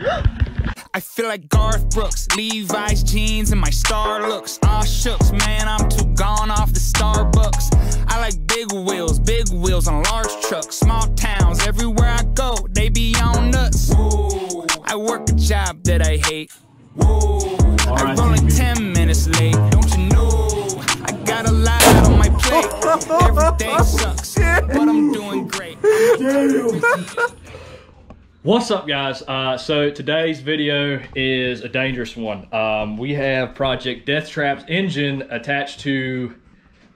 I feel like Garth Brooks, Levi's jeans and my star looks. All shooks, man, I'm too gone off the Starbucks. I like big wheels on large trucks. Small towns, everywhere I go, they be on nuts. Whoa. I work a job that I hate. Whoa. I roll like 10 minutes late, don't you know? I got a lot on my plate. Every day sucks, but I'm doing great. What's up, guys? So today's video is a dangerous one. We have Project Deathtrap's engine attached to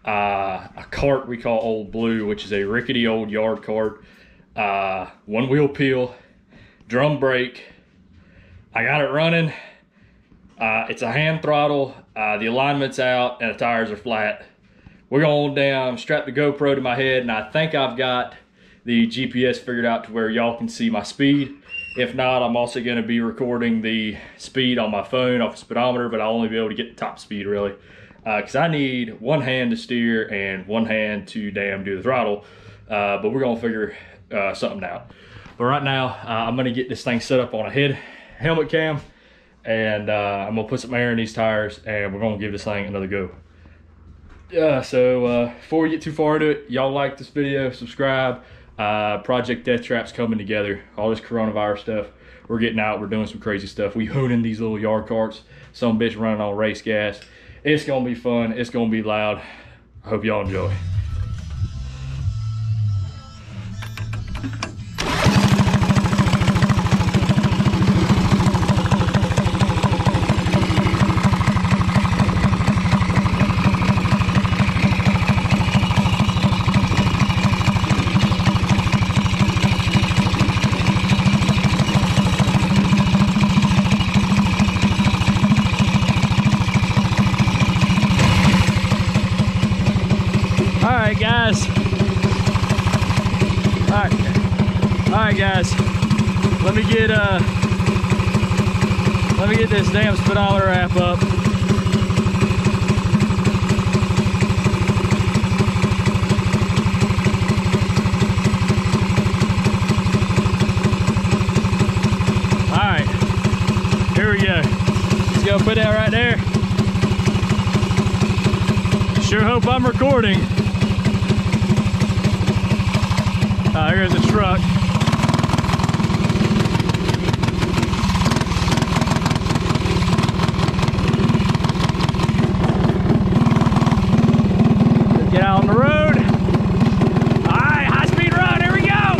a cart we call Old Blue, which is a rickety old yard cart. One wheel peel, drum brake. I got it running. It's a hand throttle. The alignment's out and the tires are flat. We're going down, strap the GoPro to my head, and I think I've got the GPS figured out to where y'all can see my speed. If not, I'm also going to be recording the speed on my phone off the speedometer, but I'll only be able to get the top speed really, because I need one hand to steer and one hand to do the throttle. But we're going to figure something out. But right now, I'm going to get this thing set up on a helmet cam, and I'm going to put some air in these tires, and we're going to give this thing another go. So before we get too far into it, y'all like this video, subscribe. Project Deathtrap's coming together. All this coronavirus stuff, we're getting out, we're doing some crazy stuff. We hooning these little yard carts, some bitch running on race gas. It's gonna be fun, it's gonna be loud. I hope y'all enjoy. Guys, all right guys, let me get this damn speedometer app up. All right, here we go. Just gonna put that right there. Sure hope I'm recording. There goes a truck. Get out on the road. All right, high speed run, here we go.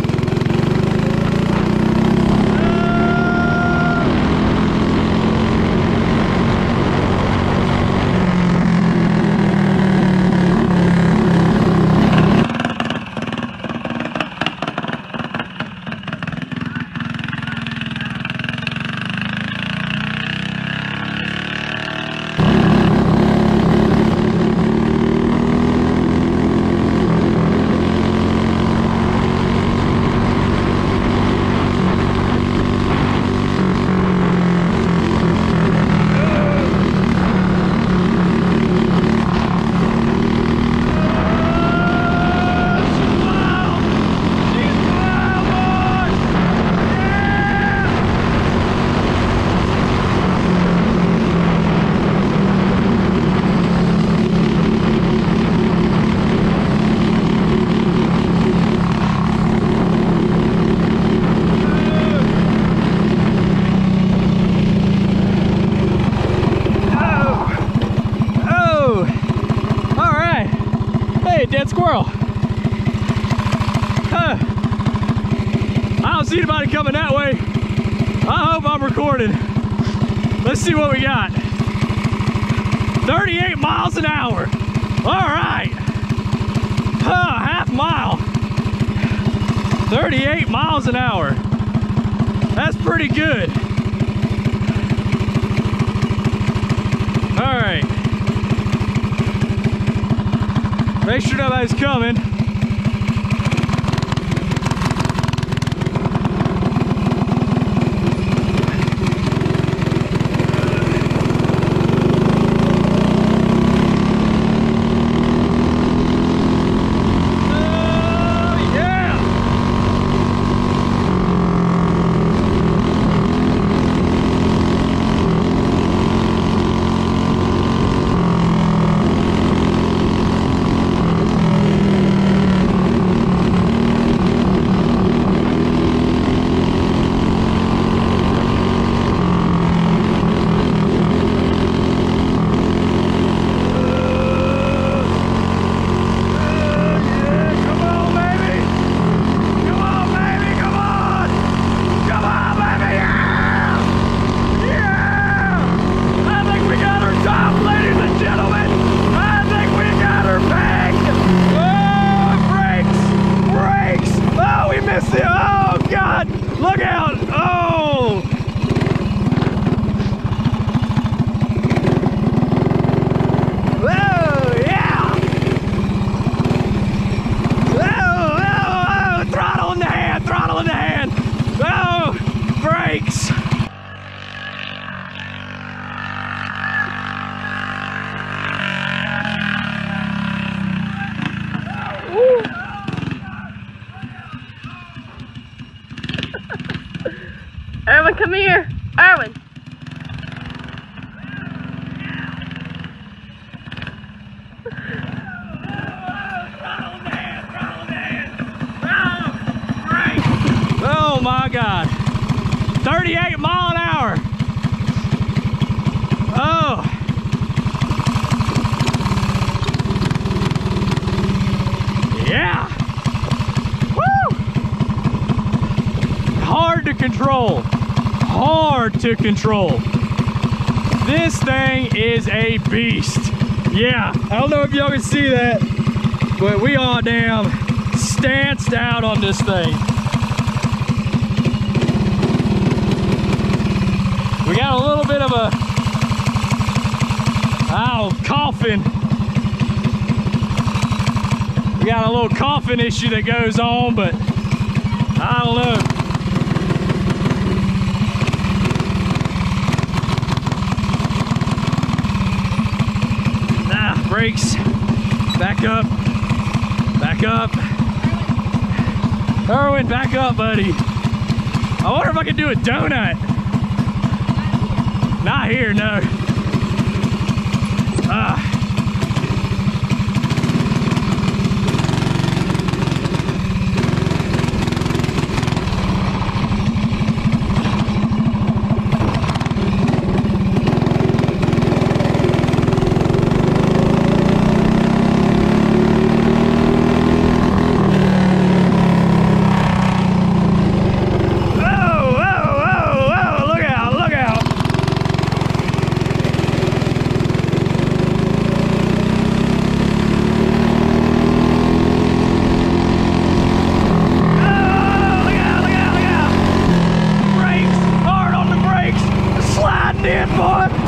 Dead squirrel. Huh. I don't see anybody coming that way. I hope I'm recording. Let's see what we got. 38 miles an hour. All right. Huh, half mile. 38 miles an hour. That's pretty good. All right. Make sure nobody's coming. Erwin, come here. Erwin. Oh my God. 38 mile an hour. Oh. Yeah. Woo. Hard to control. Hard to control. This thing is a beast. Yeah. I don't know if y'all can see that, but we are damn stanced out on this thing. We got a little bit of a, coughing. We got a little coughing issue that goes on, but I don't know. Nah, brakes. Back up. Back up. Erwin, back up, buddy. I wonder if I could do a donut. Not here, no.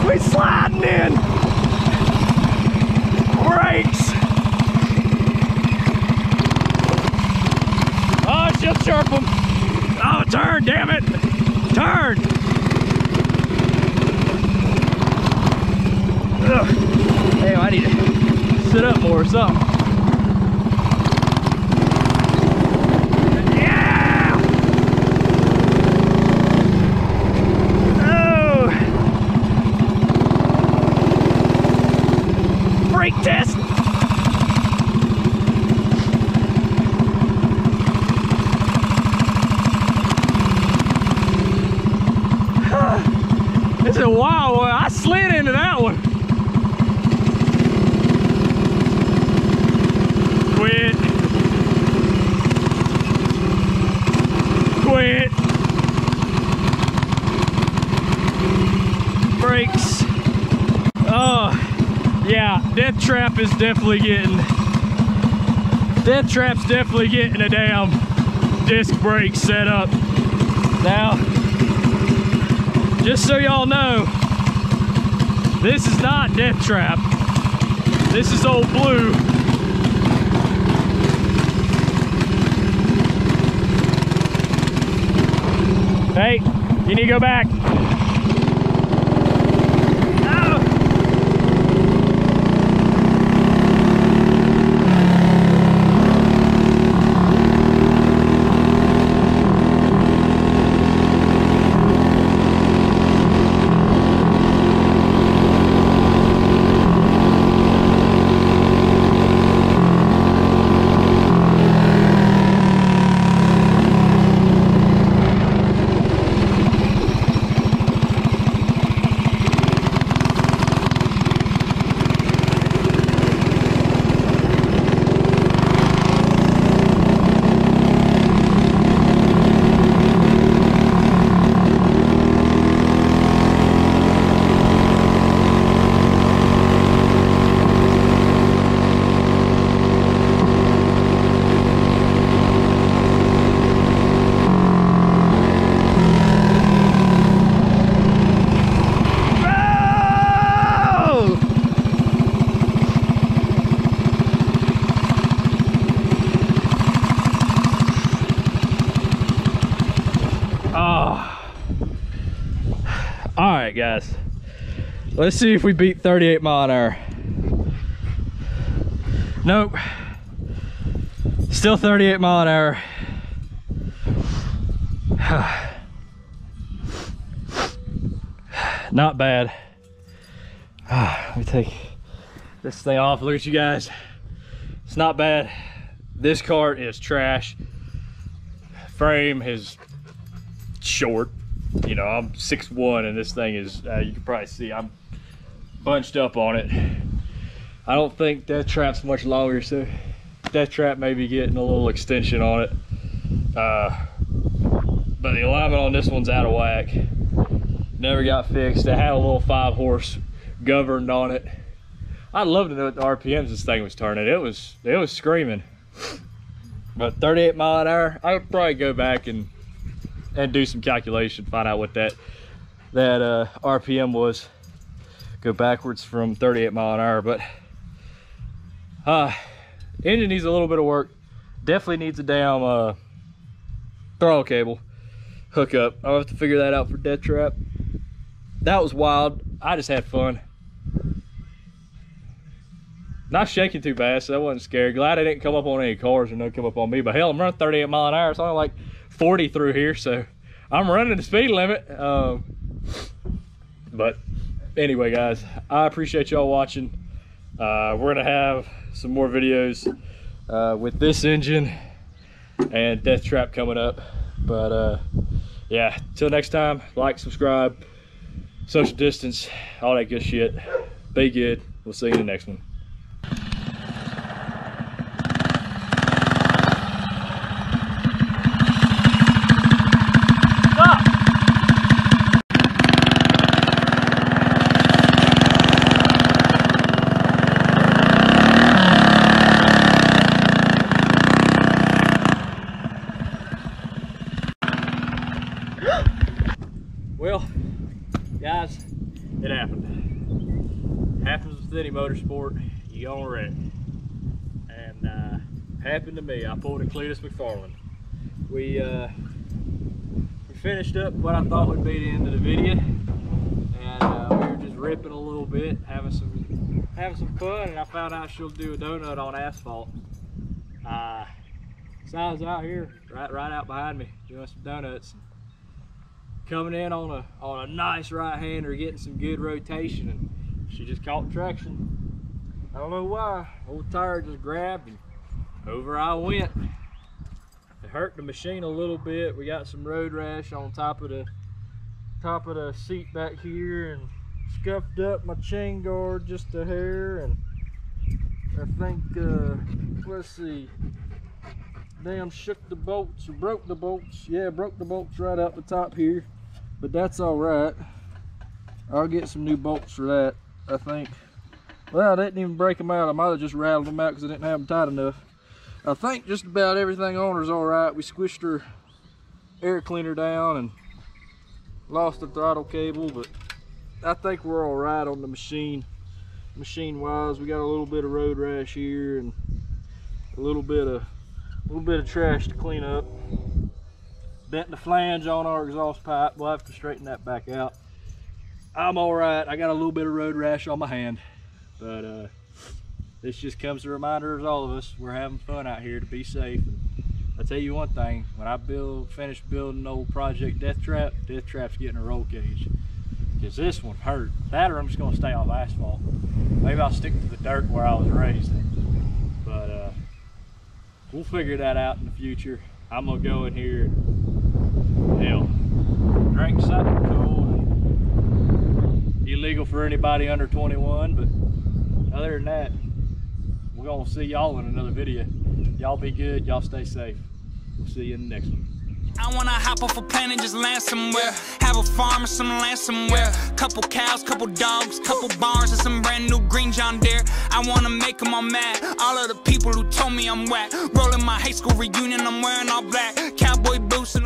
We sliding in. Brakes. Oh, she'll chirp them. Oh, turn, damn it. Turn. Ugh. Damn, I need to sit up more or something. Test. This is a wild one. I slid into that one. Quit. Quit. Brakes. Oh. Yeah, Deathtrap is definitely getting, Deathtrap's definitely getting a damn disc brake set up. Now, just so y'all know, this is not Deathtrap. This is Old Blue. Hey, you need to go back. All right, guys, let's see if we beat 38 mile an hour. Nope, still 38 mile an hour. not bad. Let me take this thing off. Look at you guys. It's not bad. This cart is trash. Frame is short. You know, I'm 6'1", and this thing is, you can probably see I'm bunched up on it. I don't think Deathtrap's much longer, so Deathtrap may be getting a little extension on it. But the alignment on this one's out of whack. Never got fixed. It had a little 5-horse governed on it. I'd love to know what the RPMs this thing was turning. It was screaming. But 38 mile an hour, I would probably go back and do some calculation, find out what that RPM was. Go backwards from 38 mile an hour. But engine needs a little bit of work. Definitely needs a damn throttle cable hookup. I'll have to figure that out for Deathtrap. That was wild. I just had fun. Not shaking too bad, so I wasn't scared. Glad I didn't come up on any cars or no come up on me. But hell, I'm running 38 mile an hour. It's only like 40 through here, so I'm running the speed limit. But anyway, guys, I appreciate y'all watching. We're gonna have some more videos with this engine and Deathtrap coming up. But yeah, till next time, like, subscribe, social distance, all that good shit. Be good. We'll see you in the next one. Well, guys, it happened. Happens with any motorsport. You gonna wreck. And happened to me. I pulled a Cleetus McFarland. We finished up what I thought would be the end of the video, and we were just ripping a little bit, having some fun. And I found out she'll do a donut on asphalt. So I was out here, right out behind me, doing some donuts. Coming in on a nice right-hander, getting some good rotation, and she just caught traction. I don't know why. Old tire just grabbed and over I went. It hurt the machine a little bit. We got some road rash on top of the seat back here, and scuffed up my chain guard just a hair, and I think let's see, damn shook the bolts or broke the bolts. Yeah, broke the bolts right out the top here. But that's all right. I'll get some new bolts for that, I think. Well, I didn't even break them out. I might have just rattled them out because I didn't have them tight enough. I think just about everything on her is all right. We squished her air cleaner down and lost the throttle cable, but I think we're all right on the machine. Machine-wise, we got a little bit of road rash here and a little bit of trash to clean up. Bent the flange on our exhaust pipe. We'll have to straighten that back out. I'm all right. I got a little bit of road rash on my hand, but this just comes to reminder of all of us, we're having fun out here to be safe. And I'll tell you one thing, when I finish building old Project Deathtrap, Deathtrap's getting a roll cage, because this one hurt. That or I'm just gonna stay off asphalt. Maybe I'll stick to the dirt where I was raised. But we'll figure that out in the future. I'm gonna go in here and hell, drink something cool. Illegal for anybody under 21, but other than that, we're gonna see y'all in another video. Y'all be good, y'all stay safe. We'll see you in the next one. I wanna hop off a plane and just land somewhere. Have a farm or some land somewhere. Couple cows, couple dogs, couple barns, and some brand new green John Deere. I wanna make them all mad. All of the people who told me I'm whack. Rolling my high school reunion, I'm wearing all black. Cowboy boots and